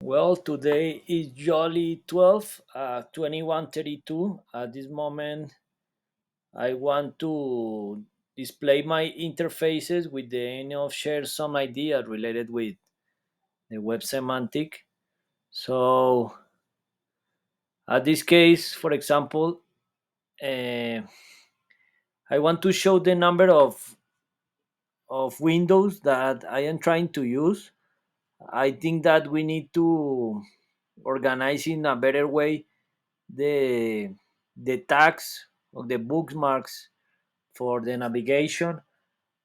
Well, today is Jolly 12, 21:32. At this moment, I want to display my interfaces with the aim of share some ideas related with the web semantic. So, at this case, for example, uh, I want to show the number of windows that I am trying to use. I think that we need to organize in a better way the the tags of the bookmarks for the navigation.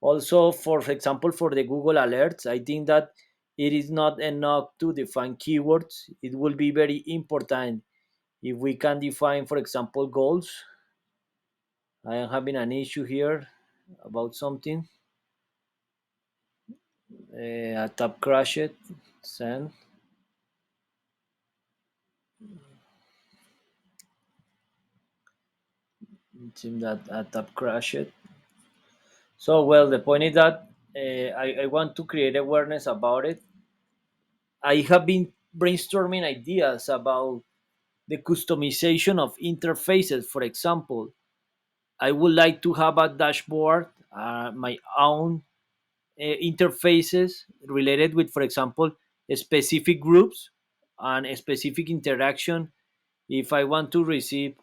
Also, for example, for the Google alerts, I think that it is not enough to define keywords. It will be very important if we can define, for example, goals. I am having an issue here about something. A tab crashed. Send. It seems that a tab crashed. So, well, the point is that I want to create awareness about it. I have been brainstorming ideas about the customization of interfaces. For example, I would like to have a dashboard, my own interfaces related with, for example, specific groups and a specific interaction. If I want to receive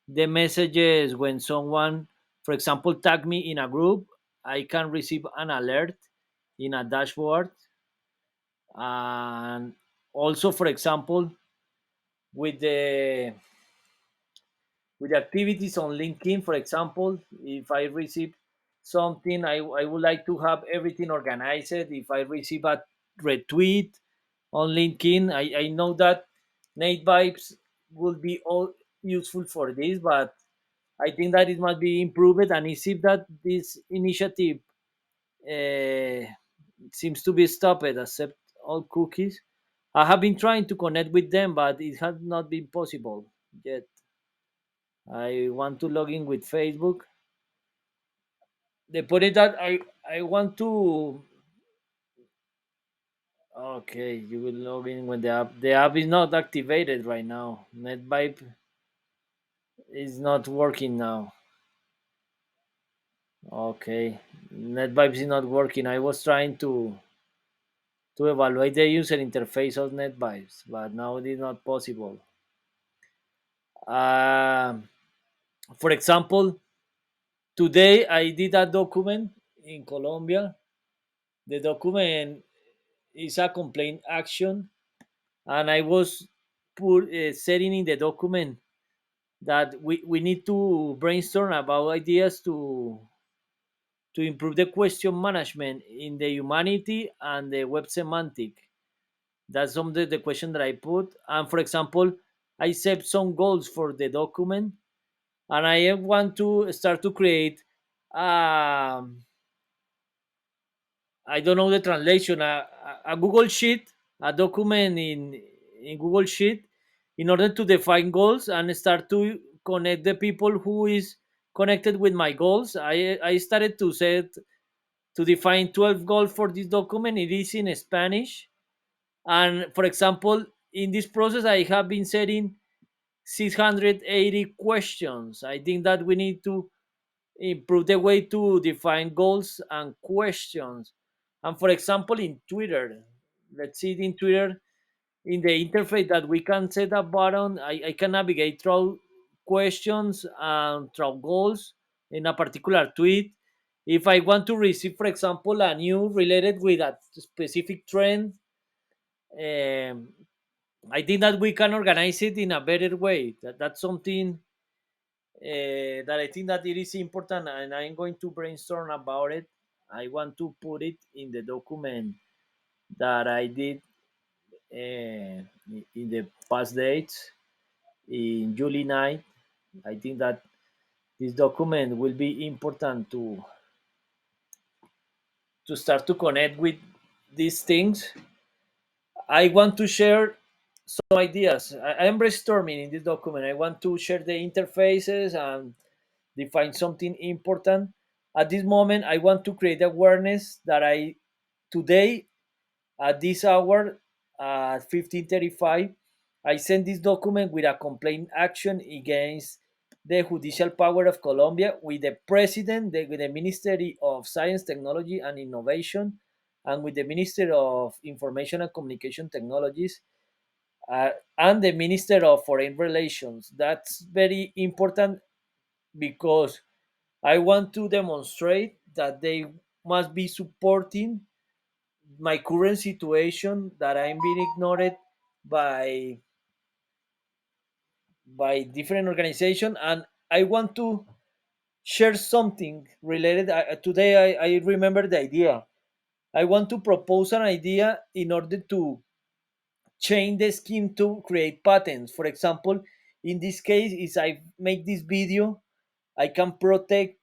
the messages when someone, for example, tag me in a group, I can receive an alert in a dashboard. And also, for example, with the activities on LinkedIn, for example, if I receive something, I would like to have everything organized. If I receive a retweet on LinkedIn, I know that Nate Vibes will be all useful for this, but I think that it must be improved. And it seems that this initiative uh, seems to be stopped, accept all cookies. I have been trying to connect with them, but it has not been possible yet. I want to log in with Facebook. They put it that I want to. Okay, you will log in when the app is not activated right now. NetVibe is not working now. Okay, NetVibe is not working. I was trying to evaluate the user interface of NetVibes, but now it is not possible. Um, for example, today I did a document in Colombia. The document is a complaint action, and I was setting in the document that we need to brainstorm about ideas to improve the question management in the humanity and the web semantic. That's some of the question that I put. And for example, I set some goals for the document, and I want to start to create um, I don't know the translation. A Google Sheet, a document in Google Sheet, in order to define goals and start to connect the people who is connected with my goals. I started to set to define 12 goals for this document. It is in Spanish, and for example, in this process, I have been setting 680 questions. I think that we need to improve the way to define goals and questions. And for example, in Twitter, let's see it in Twitter, in the interface that we can set a button, I can navigate through questions and through goals in a particular tweet. If I want to receive, for example, a new related with a specific trend, um, I think that we can organize it in a better way. That's something that I think that it is important, and I'm going to brainstorm about it. I want to put it in the document that I did in the past dates in July 9th. I think that this document will be important to start to connect with these things. I want to share some ideas. I am brainstorming in this document. I want to share the interfaces and define something important. At this moment, I want to create awareness that I today at this hour. at 15:35, I sent this document with a complaint action against the judicial power of Colombia with the president, with the Ministry of Science, Technology, and Innovation, and with the Minister of Information and Communication Technologies, and the Minister of Foreign Relations. That's very important because I want to demonstrate that they must be supporting my current situation, that I'm being ignored by different organizations, and I want to share something related. Today I remember the idea. I want to propose an idea in order to change the scheme to create patents. For example, in this case, is I make this video, I can protect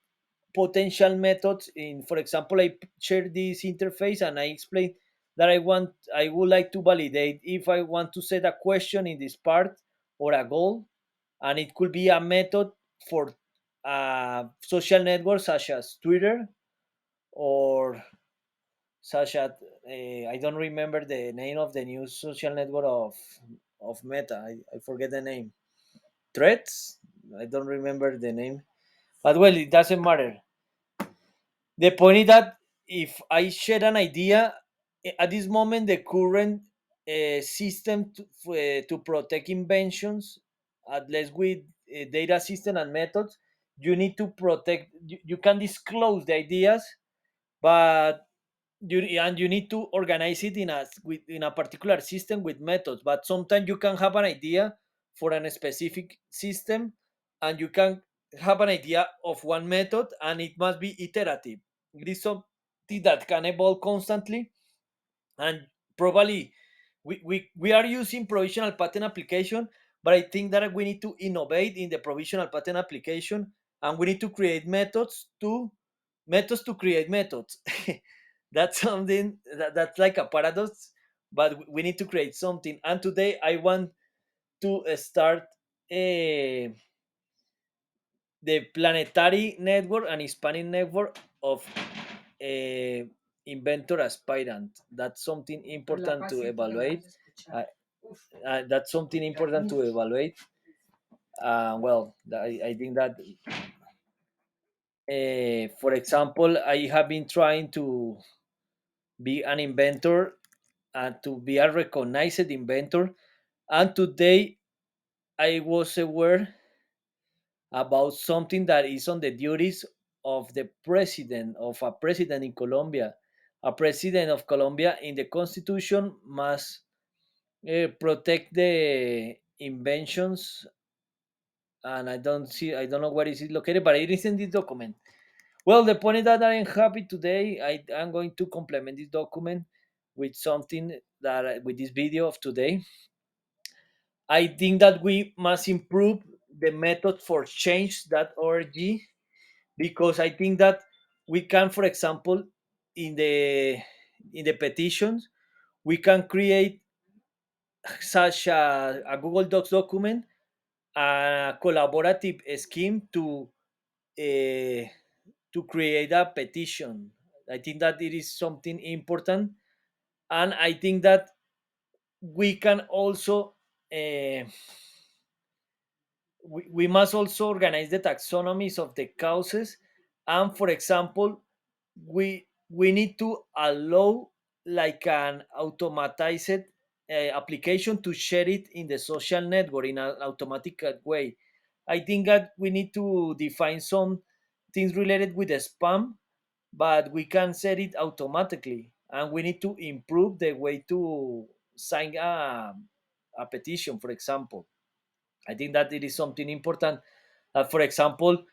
potential methods. In, for example, I share this interface and I explain that I would like to validate if I want to set a question in this part or a goal, and it could be a method for social networks such as Twitter, or such as I don't remember the name of the new social network of Meta. I forget the name. Threads. I don't remember the name, but well, it doesn't matter. The point is that if I share an idea, at this moment, the current system to protect inventions, at least with data system and methods, you need to protect, you can disclose the ideas, but you need to organize it in a particular system with methods. But sometimes you can have an idea for a specific system, and you can have an idea of one method, and it must be iterative. It is something that can evolve constantly, and probably we are using provisional patent application, but I think that we need to innovate in the provisional patent application, and we need to create methods to create methods. That's something that's like a paradox, but we need to create something. And today I want to start the planetary network and Hispanic network of uh, inventor aspirant. That's something important to evaluate. Uh, that's something important to evaluate. Well, I think that, for example, I have been trying to be an inventor and to be a recognized inventor. And today I was aware about something that is on the duties of the president, of a president in Colombia. A president of Colombia in the constitution must protect the inventions, and I don't know where is it located, but it is in this document. Well, the point is that I'm happy today. I'm going to complement this document with something that with this video of today. I think that we must improve the method for change.org, because I think that we can, for example, in the petitions, we can create such a Google Docs document, a collaborative scheme uh, to create a petition. I think that it is something important, and I think that we can also uh, we must also organize the taxonomies of the causes, and for example, we need to allow like an automatized application to share it in the social network in an automatic way. I think that we need to define some things related with the spam, but we can set it automatically, and we need to improve the way to sign a petition, for example. I think that it is something important. For example,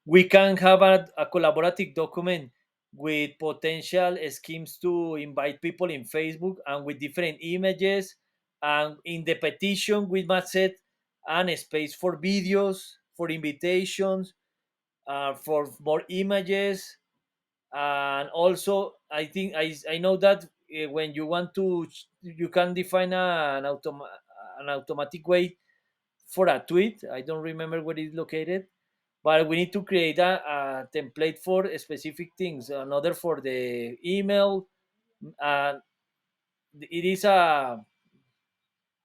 we can have a collaborative document with potential schemes to invite people in Facebook and with different images. And in the petition, we must set an space for videos, for invitations, for more images. And also, I know that when you want to, you can define an automatic way for a tweet. I don't remember where it's located, but we need to create a template for specific things. Another for the email. Uh, it is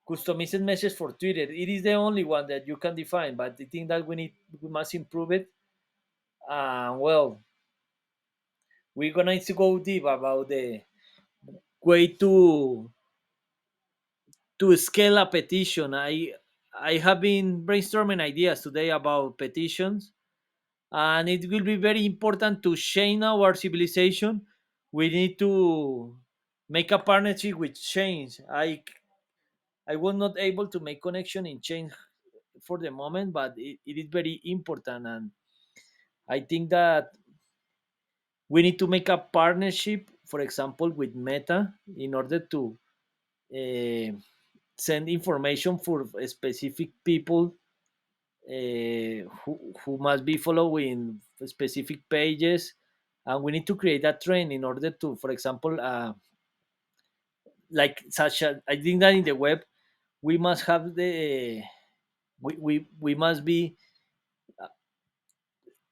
customized message for Twitter. It is the only one that you can define, but I think that we must improve it. Well, we're gonna need to go deep about the way to scale a petition. I have been brainstorming ideas today about petitions, and it will be very important to change our civilization. We need to make a partnership with change. I was not able to make connection in change for the moment, but it is very important, and I think that we need to make a partnership, for example, with Meta in order to uh, send information for specific people who must be following specific pages, and we need to create a trend in order to, for example, like such a, I think that in the web we must have the we must be,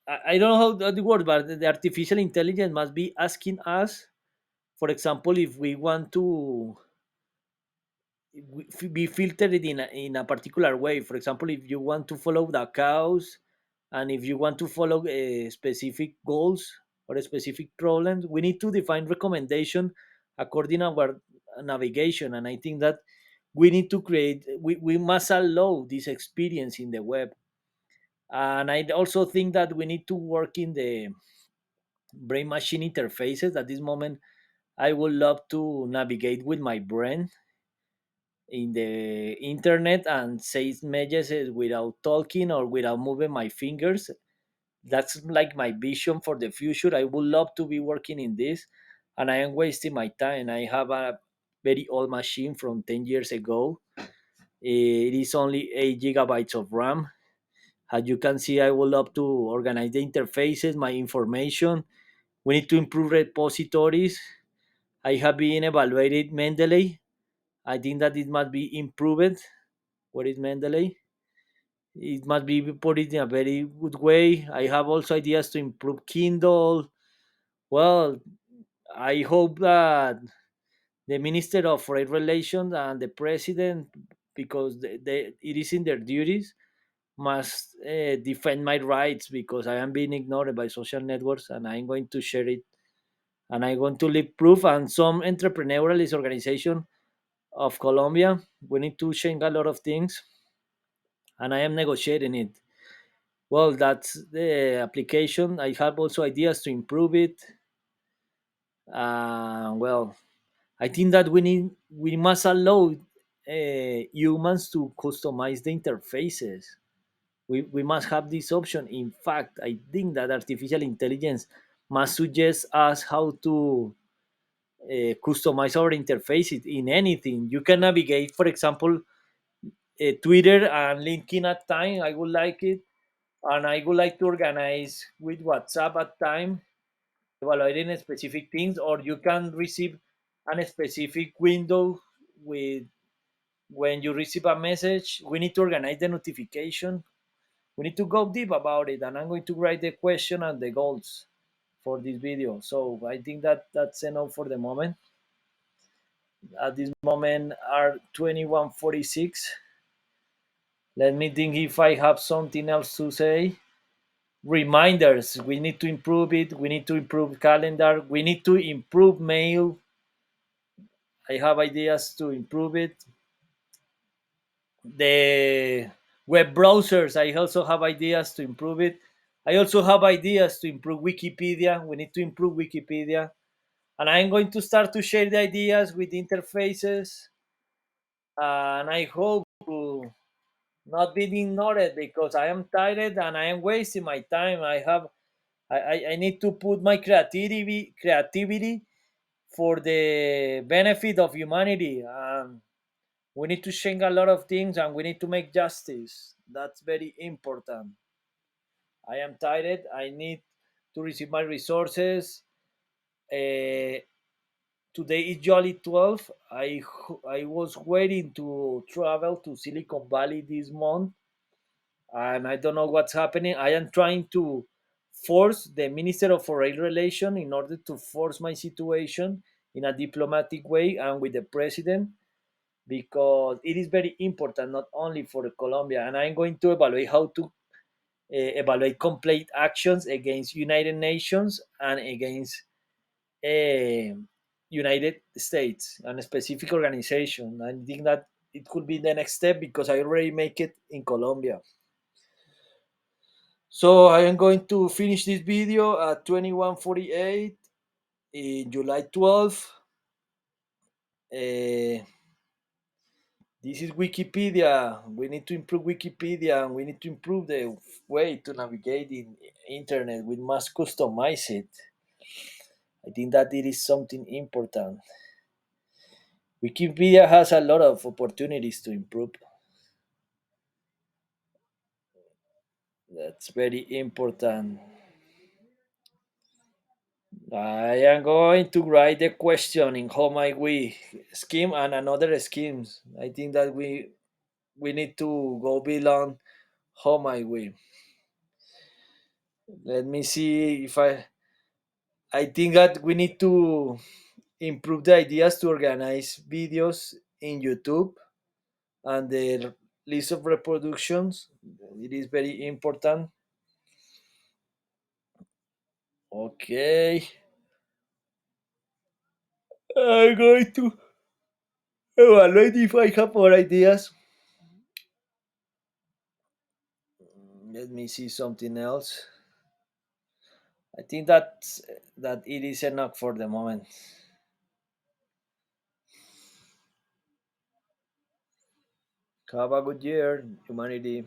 I don't know how the word, but the artificial intelligence must be asking us, for example, if we want to be filtered in a particular way. For example, if you want to follow the cows, and if you want to follow specific goals or specific problems, we need to define recommendation according our navigation. And I think that we need to create, we must allow this experience in the web. And I also think that we need to work in the brain machine interfaces. At this moment, I would love to navigate with my brain in the internet and say messages without talking or without moving my fingers. That's like my vision for the future. I would love to be working in this, and I am wasting my time. I have a very old machine from 10 years ago. It is only 8 gigabytes of RAM. As you can see, I would love to organize the interfaces, my information. We need to improve repositories. I have been evaluated Mendeley. I think that it must be improved. What is Mendeley? It must be put in a very good way. I have also ideas to improve Kindle. Well, I hope that the Minister of Foreign Relations and the President, because it is in their duties, must defend my rights, because I am being ignored by social networks, and I'm going to share it, and I want to leave proof. And some entrepreneurialist organization of Colombia, we need to change a lot of things, and I am negotiating it. Well, that's the application. I have also ideas to improve it. Well, I think that we must allow humans to customize the interfaces. We must have this option. In fact, I think that artificial intelligence must suggest us how to customize our interfaces in anything. You can navigate, for example, Twitter and LinkedIn at time. I would like it, and I would like to organize with WhatsApp at time, evaluating specific things, or you can receive a specific window with when you receive a message. We need to organize the notification. We need to go deep about it, and I'm going to write the question and the goals for this video. So I think that that's enough for the moment. At this moment are 21:46. Let me think if I have something else to say. Reminders, we need to improve it. We need to improve calendar. We need to improve mail. I have ideas to improve it. The web browsers, I also have ideas to improve it. I also have ideas to improve Wikipedia. We need to improve Wikipedia. And I'm going to start to share the ideas with interfaces. And I hope to not be ignored, because I am tired and I am wasting my time. I need to put my creativity for the benefit of humanity. We need to change a lot of things, and we need to make justice. That's very important. I am tired. I need to receive my resources. Uh, Today is Jolly 12. I was waiting to travel to Silicon Valley this month, and I don't know what's happening. I am trying to force the Minister of Foreign Relations in order to force my situation in a diplomatic way and with the president. because it is very important not only for Colombia. And I'm going to evaluate how to evaluate complete actions against United Nations and against uh, United States and a specific organization. I think that it could be the next step because I already make it in Colombia. So I am going to finish this video at 21:48 in July 12th. Uh, this is Wikipedia. We need to improve Wikipedia and we need to improve the way to navigate in internet. We must customize it. I think that it is something important. Wikipedia has a lot of opportunities to improve. That's very important. I am going to write the question in how might we scheme and another schemes. I think that we need to go beyond how might we. Let me see if I think that we need to improve the ideas to organize videos in YouTube and the list of reproductions. It is very important. Okay. I'm going to evaluate if I have more ideas. Let me see something else. I think that it is enough for the moment. Have a good year, humanity.